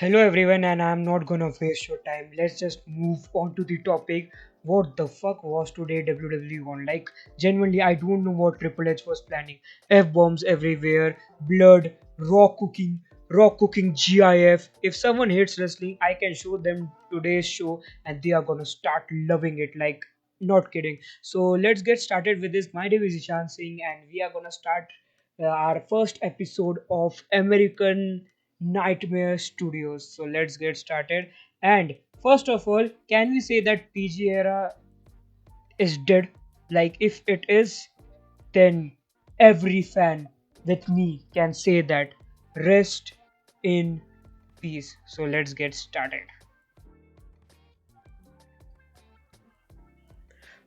Hello everyone, and I'm not gonna waste your time. Let's just move on to the topic. What the fuck was today WWE on? Like, genuinely, I don't know what Triple H was planning. F bombs everywhere, blood, raw cooking GIF. If someone hates wrestling, I can show them today's show and they are gonna start loving it. Like, not kidding. So, let's get started with this. My name is Ishan Singh, and we are gonna start our first episode of American Nightmare Studios. So let's get started. And first of all, can we say that PG era is dead? Like, if it is, then every fan with me can say that. Rest in peace. So let's get started.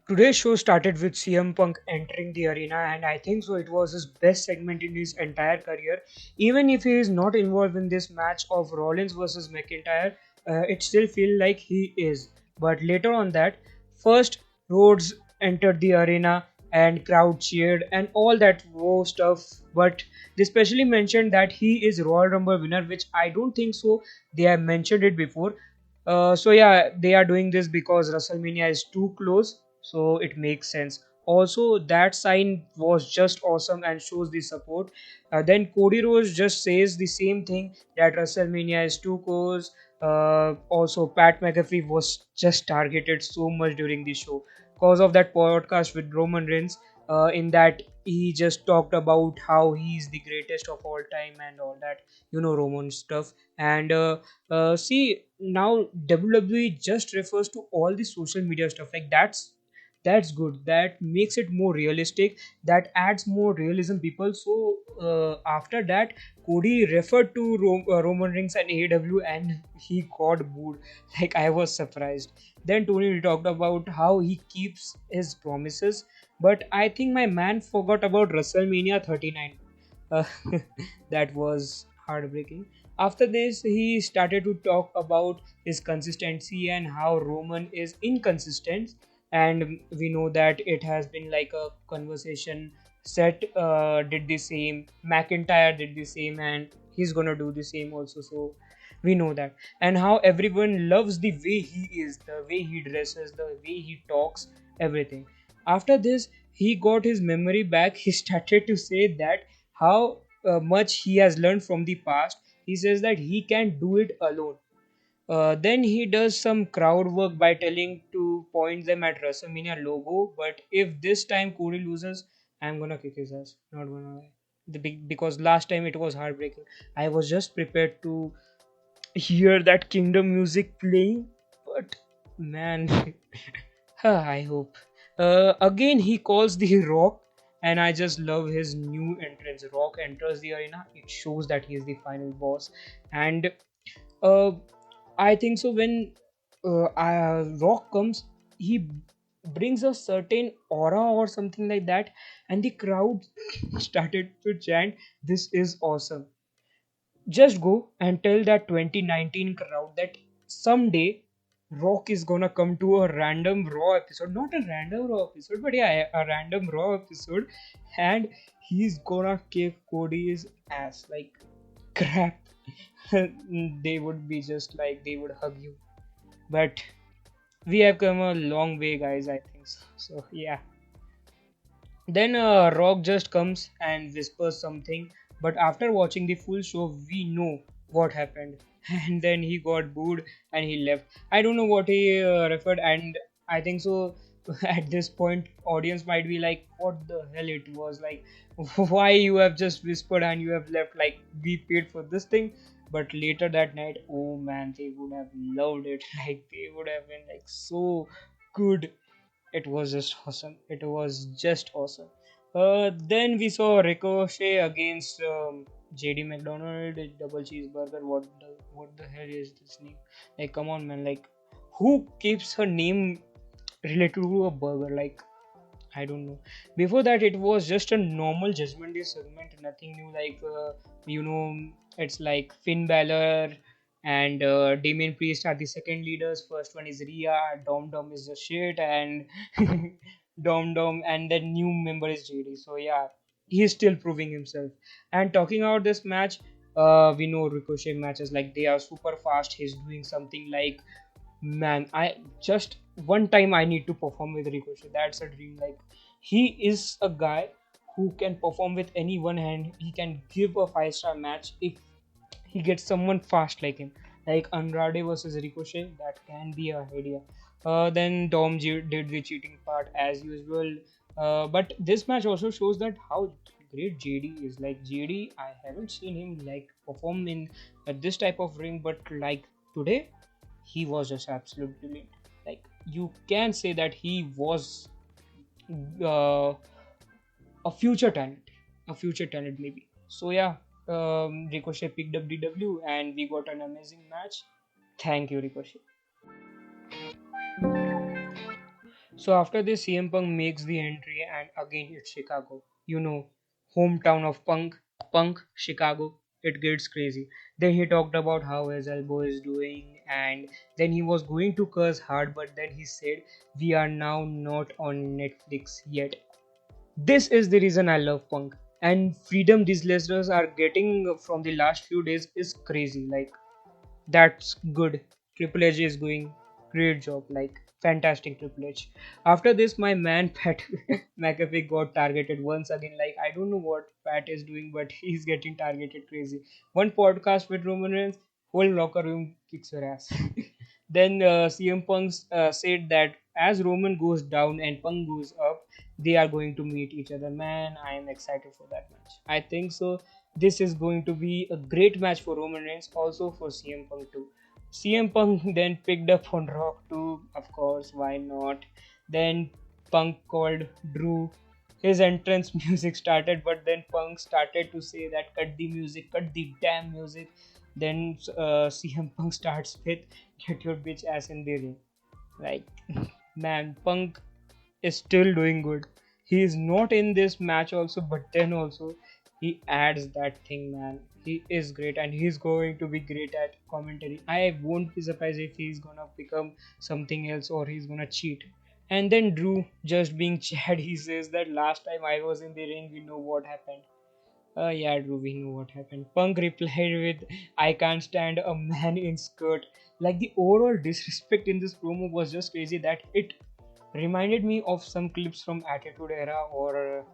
Today's show started with CM Punk entering the arena, and I think so it was his best segment in his entire career. Even if he is not involved in this match of Rollins versus McIntyre, it still feels like he is. But later on that, first Rhodes entered the arena and crowd cheered and all that wow stuff. But they specially mentioned that he is Royal Rumble winner, which I don't think so. They have mentioned it before. So yeah, they are doing this because WrestleMania is too close, so it makes sense. Also, that sign was just awesome and shows the support. Then Cody Rhodes just says the same thing that WrestleMania is too close. Also, Pat McAfee was just targeted so much during the show because of that podcast with Roman Reigns. In that he just talked about how he's the greatest of all time and all that, Roman stuff. And see, now WWE just refers to all the social media stuff. Like that's good. That makes it more realistic. That adds more realism, people. So after that, Cody referred to Roman Reigns and AEW, and he got booed. Like I was surprised. Then Tony talked about how he keeps his promises, but I think my man forgot about WrestleMania 39. Uh, that was heartbreaking. After this, he started to talk about his consistency and how Roman is inconsistent. And we know that it has been like a conversation. Seth did the same, McIntyre did the same, and he's gonna do the same also. So we know that. And how everyone loves the way he is, the way he dresses, the way he talks, everything. After this, he got his memory back. He started to say that how much he has learned from the past. He says that he can do it alone. Then he does some crowd work by telling to point them at WrestleMania logo. But if this time Cody loses, I'm gonna kick his ass. Not gonna lie. Because last time it was heartbreaking. I was just prepared to hear that Kingdom music playing, but man, I hope. Again, he calls the Rock, and I just love his new entrance. Rock enters the arena. It shows that he is the final boss, and uh, I think so. When Rock comes, he brings a certain aura or something like that, and the crowd started to chant, "This is awesome." Just go and tell that 2019 crowd that someday Rock is gonna come to a random Raw episode, not a random Raw episode, but yeah, a random Raw episode, and he's gonna kick Cody's ass like crap. They would be just like they would hug you. But we have come a long way, guys. I think so. So yeah. Then Rock just comes and whispers something, but after watching the full show, we know what happened. And then he got booed and he left. I don't know what he referred, and I think so. At this point, audience might be like, "What the hell it was like? Why you have just whispered and you have left? Like we paid for this thing." But later that night, oh man, they would have loved it. Like they would have been like so good. It was just awesome. It was just awesome. Then we saw Ricochet against JD McDonald double cheeseburger. What the hell is this name? Like, come on, man. Like, who keeps her name related to a burger? Like, I don't know. Before that, it was just a normal Judgment Day segment, nothing new. Like, it's like Finn Balor and Damien Priest are the second leaders. First one is Rhea, Dom Dom is the shit, and Dom Dom, and the new member is JD. So, yeah, he's still proving himself. And talking about this match, We know Ricochet matches like they are super fast. He's doing something like, man, I just one time I need to perform with Ricochet. That's a dream. Like, he is a guy who can perform with any one hand. He can give a 5-star match if he gets someone fast like him, like Andrade versus Ricochet. That can be a idea. Then did the cheating part as usual. But this match also shows that how great JD is. Like JD, I haven't seen him like perform in this type of ring, but like today, he was just absolutely brilliant. Like you can say that he was uh, a future talent, a future talent maybe. So yeah, Ricochet picked up DW and we got an amazing match. Thank you, Ricochet. So after this, CM Punk makes the entry and again it's Chicago. You know, hometown of Punk, Chicago. It gets crazy. Then he talked about how his elbow is doing, and then he was going to curse hard, but then he said, "We are now not on Netflix yet." This is the reason I love Punk. And freedom these listeners are getting from the last few days is crazy. Like, that's good. Triple H is doing great job. Like, fantastic Triple H. After this, my man Pat McAfee got targeted once again. Like, I don't know what Pat is doing, but he's getting targeted crazy. One podcast with Roman Reigns, whole locker room kicks your ass. Then CM Punk said that as Roman goes down and Punk goes up, they are going to meet each other. Man, I am excited for that match. I think so. This is going to be a great match for Roman Reigns, also for CM Punk too. CM Punk then picked up on Rock too, of course, why not? Then Punk called Drew. His entrance music started, but then Punk started to say that cut the damn music. Then CM Punk starts with get your bitch ass in the ring. Like, man, Punk is still doing good. He is not in this match also, but then also he adds that thing, man. He is great and he's going to be great at commentary. I won't be surprised if he's gonna become something else or he's gonna cheat. And then Drew, just being Chad, he says that last time I was in the ring, we know what happened. Yeah, Drew, we know what happened. Punk replied with, I can't stand a man in skirt. Like, the overall disrespect in this promo was just crazy that it reminded me of some clips from Attitude Era or,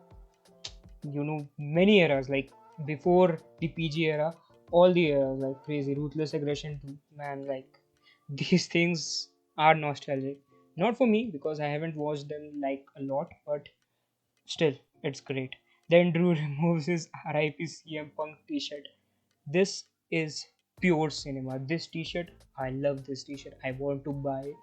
many eras, like before the PG era, all the eras, like crazy, Ruthless Aggression 2. Man, like, these things are nostalgic. Not for me, because I haven't watched them like a lot, but still, it's great. Then Drew removes his RIP CM Punk t shirt. This is pure cinema. This t shirt, I love this t shirt. I want to buy it.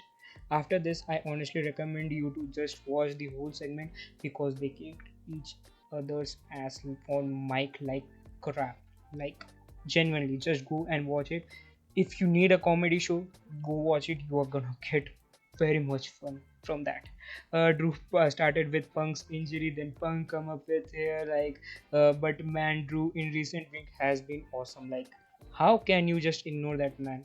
After this, I honestly recommend you to just watch the whole segment because they kicked each other's ass on mic like crap. Like, genuinely, just go and watch it. If you need a comedy show, go watch it. You are gonna get very much fun from that. Drew started with Punk's injury, then Punk come up with here like, but man, Drew in recent week has been awesome. Like, how can you just ignore that man?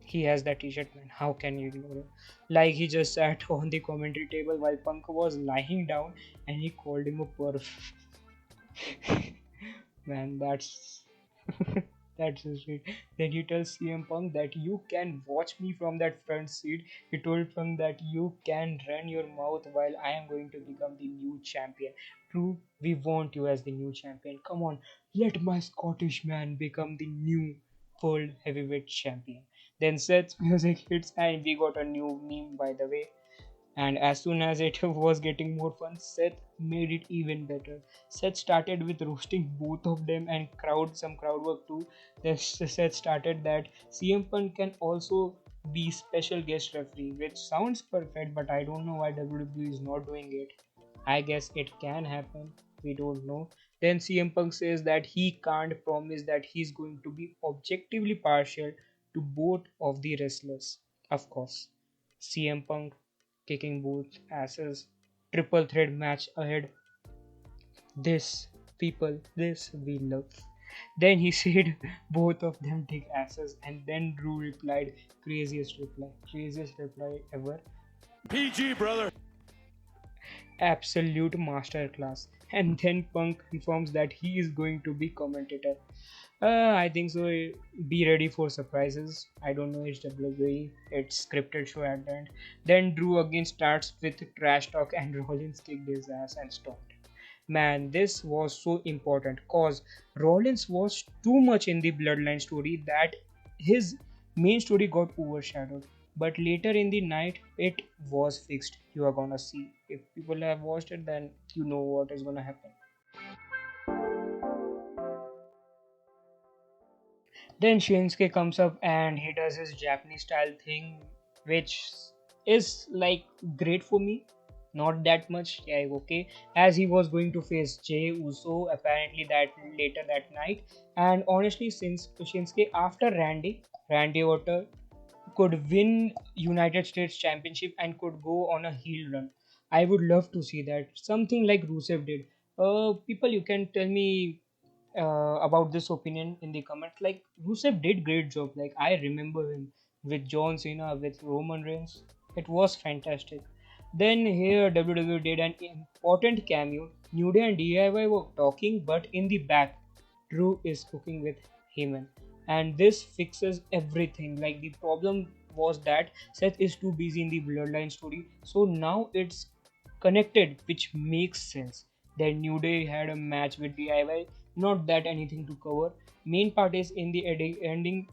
He has that T-shirt, man. How can you ignore him? Like he just sat on the commentary table while Punk was lying down, and he called him a perv. Man, that's that's so sweet. Then he tells CM Punk that you can watch me from that front seat. He told Punk that you can run your mouth while I am going to become the new champion. True, we want you as the new champion. Come on, let my Scottish man become the new world heavyweight champion. Then Seth's music hits and we got a new meme, by the way. And as soon as it was getting more fun, Seth made it even better. Seth started with roasting both of them and some crowd work too. Then Seth started that CM Punk can also be special guest referee, which sounds perfect, but I don't know why WWE is not doing it. I guess it can happen. We don't know. Then CM Punk says that he can't promise that he's going to be objectively partial to both of the wrestlers. Of course, CM Punk kicking both asses, triple threat match ahead. This, people, this we love. Then he said both of them take asses, and then Drew replied, craziest reply ever. PG, brother. Absolute masterclass. And then Punk informs that he is going to be commentator. I think so. Be ready for surprises. I don't know. It's WWE. It's scripted show at the end. Then Drew again starts with trash talk and Rollins kicked his ass and stopped. Man, this was so important cause Rollins was too much in the bloodline story that his main story got overshadowed. But later in the night, it was fixed. You are gonna see. If people have watched it, then you know what is gonna happen. Then Shinsuke comes up and he does his Japanese style thing, which is like great for me. Not that much, yeah, okay. As he was going to face Jay Uso apparently that later that night, and honestly, since Shinsuke after Randy Orton could win United States Championship and could go on a heel run. I would love to see that. Something like Rusev did. People, you can tell me about this opinion in the comments. Like Rusev did great job. Like I remember him with John Cena, with Roman Reigns. It was fantastic. Then here WWE did an important cameo. New Day and DIY were talking, but in the back, Drew is cooking with Heyman, and this fixes everything. Like the problem was that Seth is too busy in the bloodline story, so now it's connected, which makes sense. Then New Day had a match with DIY, not that anything to cover. Main part is in the ending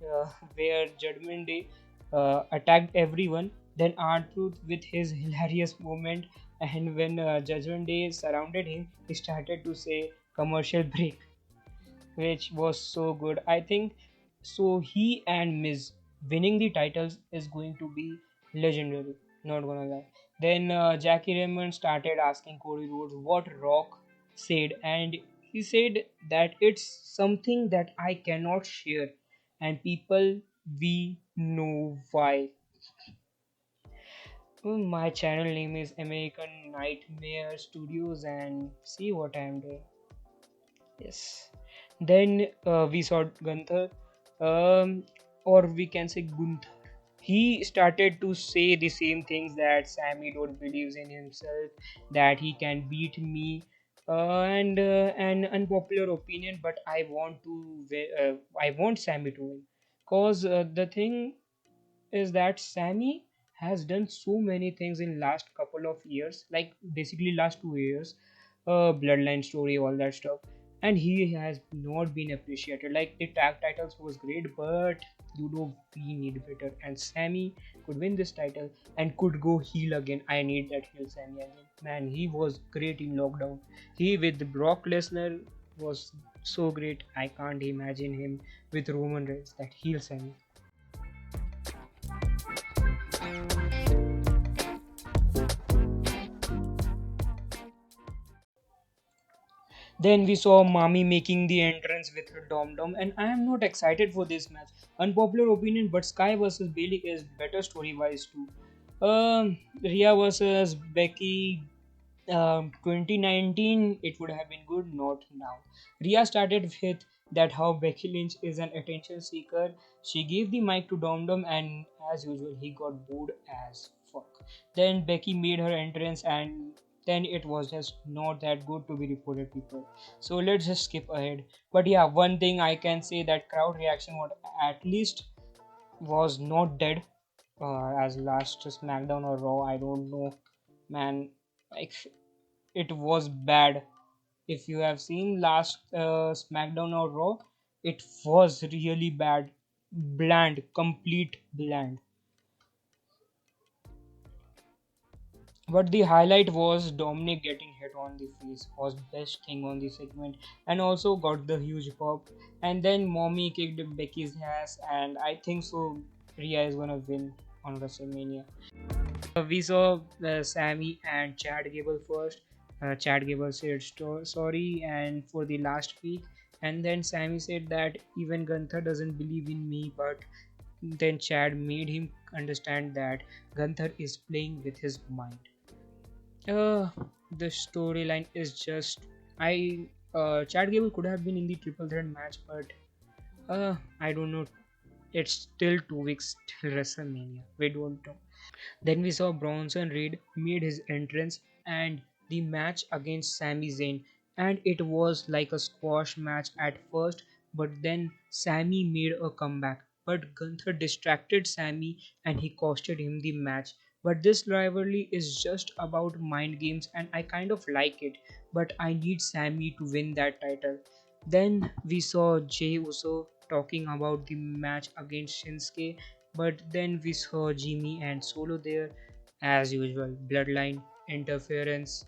where Judgment Day attacked everyone. Then R-Truth with his hilarious moment, and when Judgment Day surrounded him, he started to say commercial break, which was so good. I think so. He and Miz winning the titles is going to be legendary. Not gonna lie. Then Jackie Raymond started asking Cody Rhodes what Rock said, and he said that it's something that I cannot share, and people we know why. My channel name is American Nightmare Studios, and see what I am doing. Yes. Then we saw Gunther, or we can say Gunther. He started to say the same things that Sammy don't believes in himself, that he can beat me, and an unpopular opinion. But I want Sammy to win, cause the thing is that Sammy has done so many things in last couple of years, like basically last 2 years, bloodline story, all that stuff, and he has not been appreciated. Like the tag titles was great, but you know we need better. And Sammy could win this title and could go heel again. I need that heel Sammy again. Man, he was great in lockdown. He with Brock Lesnar was so great. I can't imagine him with Roman Reigns. That heel Sammy. Then we saw Mami making the entrance with her Dom Dom, and I am not excited for this match. Unpopular opinion, but Sky versus Bailey is better story wise too. Rhea versus Becky 2019, it would have been good, not now. Rhea started with that how Becky Lynch is an attention seeker. She gave the mic to Dom Dom, and as usual, he got booed as fuck. Then Becky made her entrance, and then it was just not that good to be reported, people. So let's just skip ahead. But yeah, one thing I can say that crowd reaction was at least was not dead as last SmackDown or Raw. I don't know, man. Like it was bad. If you have seen last SmackDown or Raw, it was really bad, bland, complete bland. But the highlight was Dominic getting hit on the face was best thing on the segment, and also got the huge pop. And then Mommy kicked Becky's ass, and I think so. Rhea is gonna win on WrestleMania. We saw Sammy and Chad Gable first. Chad Gable said sorry and for the last week, and then Sammy said that even Gunther doesn't believe in me, but then Chad made him understand that Gunther is playing with his mind. Uh, the storyline is just I Chad Gable could have been in the triple threat match, but I don't know. It's still 2 weeks till WrestleMania. We don't know. Then we saw Bronson Reed made his entrance and the match against Sami Zayn. and it was like a squash match at first, but then Sammy made a comeback. But Gunther distracted Sammy and he costed him the match. But this rivalry is just about mind games and I kind of like it. But I need Sammy to win that title. Then we saw Jey Uso talking about the match against Shinsuke, but then we saw Jimmy and Solo there as usual. Bloodline, interference,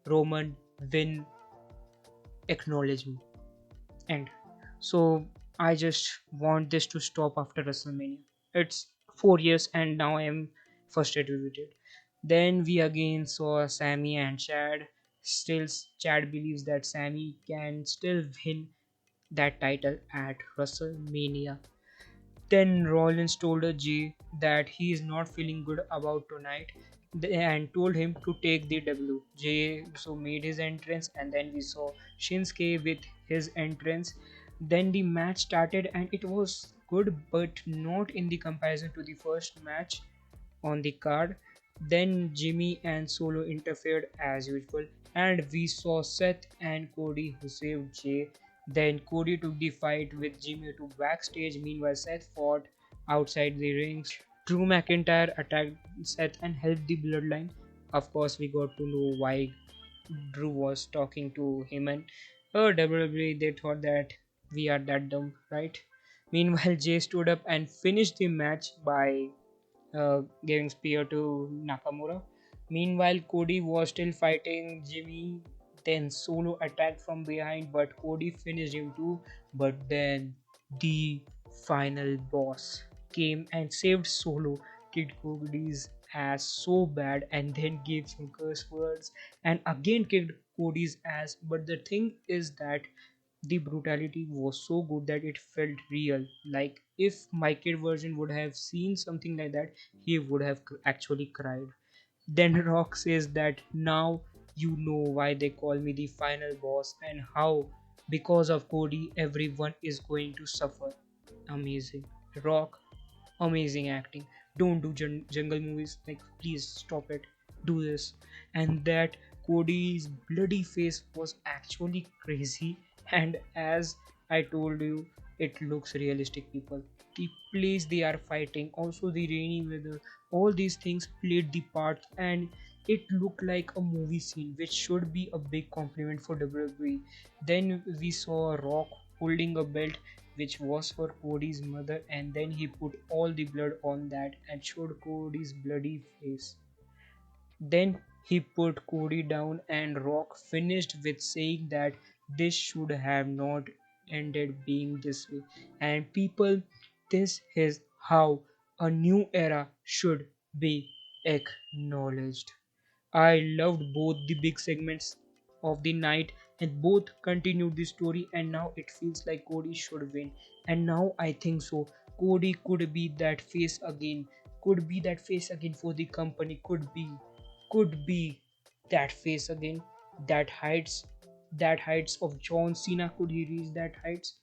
Roman win, acknowledgement, end. So I just want this to stop after WrestleMania. It's 4 years and now I am frustrated with it. Then we again saw Sammy and Chad. Still, Chad believes that Sammy can still win that title at WrestleMania. Then Rollins told Jay that he is not feeling good about tonight and told him to take the W. Jay so made his entrance and then we saw Shinsuke with his entrance. Then the match started and it was good but not in the comparison to the first match on the card. Then Jimmy and Solo interfered as usual, and we saw Seth and Cody who saved Jay. Then Cody took the fight with Jimmy to backstage. Meanwhile, Seth fought outside the rings. Drew McIntyre attacked Seth and helped the bloodline. Of course, we got to know why Drew was talking to him, and WWE they thought that we are that dumb, right? Meanwhile, Jay stood up and finished the match by giving spear to Nakamura. Meanwhile, Cody was still fighting Jimmy. Then Solo attacked from behind, but Cody finished him too. But then the final boss came and saved Solo, kicked Cody's ass so bad, and then gave some curse words and again kicked Cody's ass. But the thing is that the brutality was so good that it felt real. Like if my kid version would have seen something like that, he would have actually cried. Then Rock says that now you know why they call me the final boss and how because of Cody everyone is going to suffer. Amazing. Rock, amazing acting. Don't do jungle movies, like please stop it, do this. And that Cody's bloody face was actually crazy, and as I told you, it looks realistic. People, the place they are fighting, also the rainy weather, all these things played the part, and it looked like a movie scene, which should be a big compliment for WWE. Then we saw Rock holding a belt which was for Cody's mother, and then he put all the blood on that and showed Cody's bloody face. Then he put Cody down, and Rock finished with saying that this should have not ended being this way. And people, this is how a new era should be acknowledged. I loved both the big segments of the night and both continued the story, and now it feels like Cody should win. And now I think so. Cody could be that face again. Could be that face again for the company. Could be that face again. That heights of John Cena. Could he reach that heights?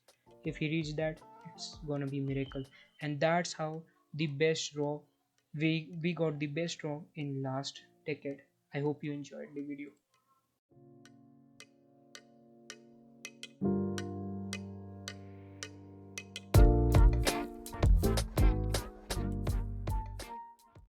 If he reach that, it's gonna be miracle. And that's how the best Raw we got the best Raw in last decade. I hope you enjoyed the video.